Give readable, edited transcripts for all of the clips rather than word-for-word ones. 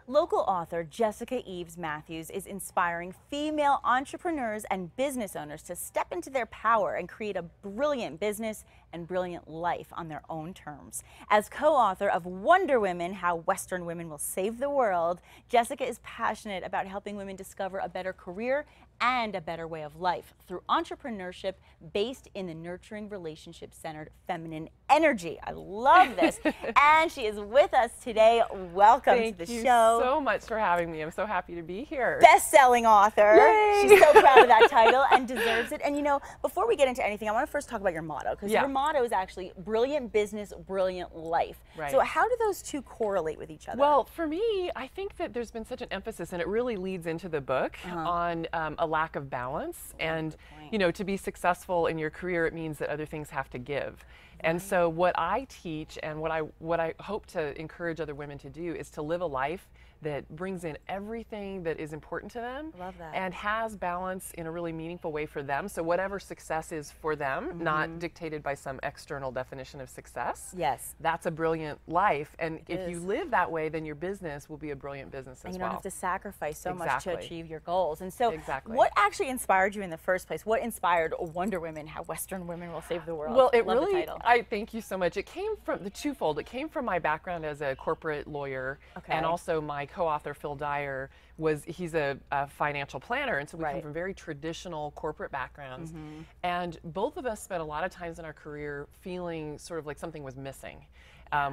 Local author Jessica Eves Matthews is inspiring female entrepreneurs and business owners to step into their power and create a brilliant business and brilliant life on their own terms. As co-author of Wonder Women: How Western Women Will Save the World, Jessica is passionate about helping women discover a better career and a better way of life through entrepreneurship based in the nurturing, relationship-centered feminine energy. I love this. And she is with us today. Welcome to the show. Thank you so much for having me. I'm so happy to be here. Best-selling author. Yay! She's so proud of that title and deserves it. And you know, before we get into anything, I want to first talk about your motto, because your motto is actually brilliant business, brilliant life. Right. So how do those two correlate with each other? Well, for me, I think that there's been such an emphasis, and it really leads into the book, on a lack of balance. And you know, to be successful in your career, it means that other things have to give. And so what I teach and what I hope to encourage other women to do is to live a life that brings in everything that is important to them. Love that. And has balance in a really meaningful way for them. So whatever success is for them, not dictated by some external definition of success. Yes. That's a brilliant life. And if you live that way, then your business will be a brilliant business as well. And you don't have to sacrifice so much to achieve your goals. And so Exactly. what actually inspired you in the first place? What inspired Wonder Women: How Western Women Will Save the World? Well, it Love the really, title. I thank you so much. It came from the twofold. It came from my background as a corporate lawyer, and also my co-author Phil Dyer he's a financial planner, and so we come from very traditional corporate backgrounds. And both of us spent a lot of times in our career feeling sort of like something was missing.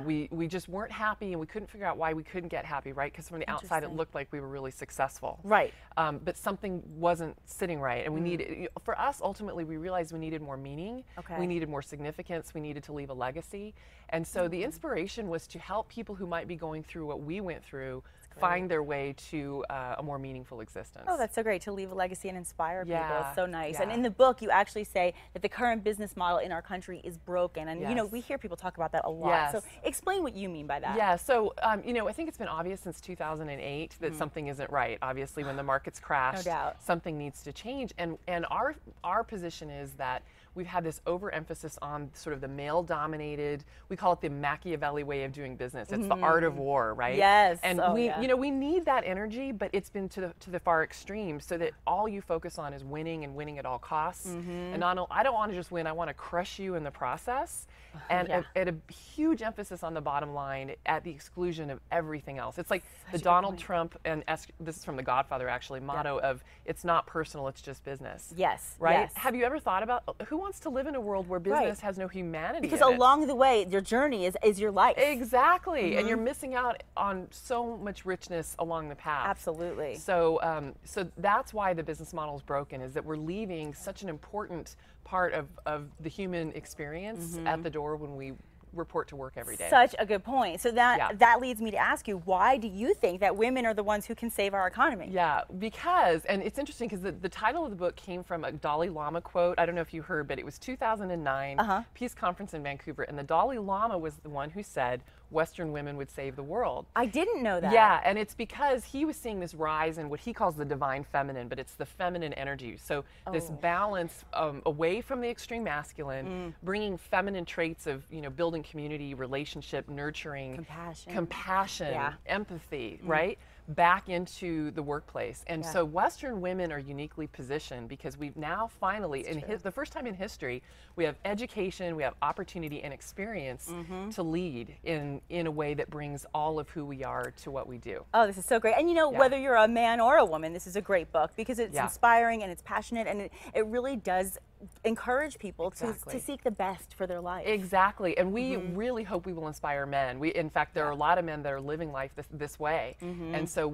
We just weren't happy, and we couldn't figure out why we couldn't get happy, right? Because from the outside it looked like we were really successful. Right. But something wasn't sitting right, and we needed, for us, ultimately, we realized we needed more meaning, we needed more significance, we needed to leave a legacy. And so the inspiration was to help people who might be going through what we went through find their way to a more meaningful existence. Oh, that's so great, to leave a legacy and inspire people. It's so nice. Yeah. And in the book, you actually say that the current business model in our country is broken. And you know, we hear people talk about that a lot. So explain what you mean by that. Yeah, so you know, I think it's been obvious since 2008 that something isn't right. Obviously, when the markets crashed, something needs to change. And our position is that we've had this overemphasis on sort of the male-dominated, we call it the Machiavelli way of doing business. It's the art of war, right? Yes. And you know, we need that energy, but it's been to the far extreme, so that all you focus on is winning and winning at all costs. And I don't want to just win, I want to crush you in the process. And at a huge emphasis on the bottom line at the exclusion of everything else. It's like the Donald Trump, and this is from The Godfather actually, motto of it's not personal, it's just business. Yes. Right? Yes. Have you ever thought about who wants to live in a world where business has no humanity Because in it? along the way, your journey is your life. Exactly. And you're missing out on so much richness along the path. Absolutely. So so that's why the business model is broken, is that we're leaving such an important part of the human experience at the door when we report to work every day. Such a good point. So that leads me to ask you, why do you think that women are the ones who can save our economy? Yeah, because, and it's interesting because the title of the book came from a Dalai Lama quote. I don't know if you heard, but it was 2009 Peace Conference in Vancouver, and the Dalai Lama was the one who said Western women would save the world. I didn't know that. Yeah, and it's because he was seeing this rise in what he calls the divine feminine, but it's the feminine energy. So this balance away from the extreme masculine, bringing feminine traits of, you know, building community, relationship, nurturing, compassion, empathy, right? Back into the workplace. And so Western women are uniquely positioned because we've now finally, the first time in history, we have education, we have opportunity and experience to lead in a way that brings all of who we are to what we do. Oh, this is so great. And you know, whether you're a man or a woman, this is a great book because it's inspiring and it's passionate, and it really does encourage people to seek the best for their life. Exactly. And we really hope we will inspire men. In fact, there are a lot of men that are living life this way. And so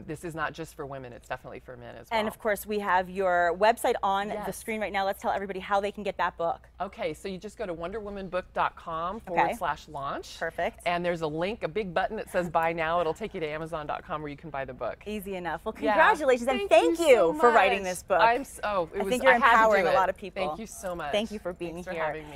this is not just for women, it's definitely for men as well. And of course, we have your website on the screen right now. Let's tell everybody how they can get that book. Okay, so you just go to wonderwomanbook.com/launch. Perfect. And there's a link, a big button that says buy now. It'll take you to Amazon.com where you can buy the book. Easy enough. Well, congratulations and thank you so for writing this book. I think you're empowering a lot of people. Thank you so much. Thank you for being Thanks here. For having me.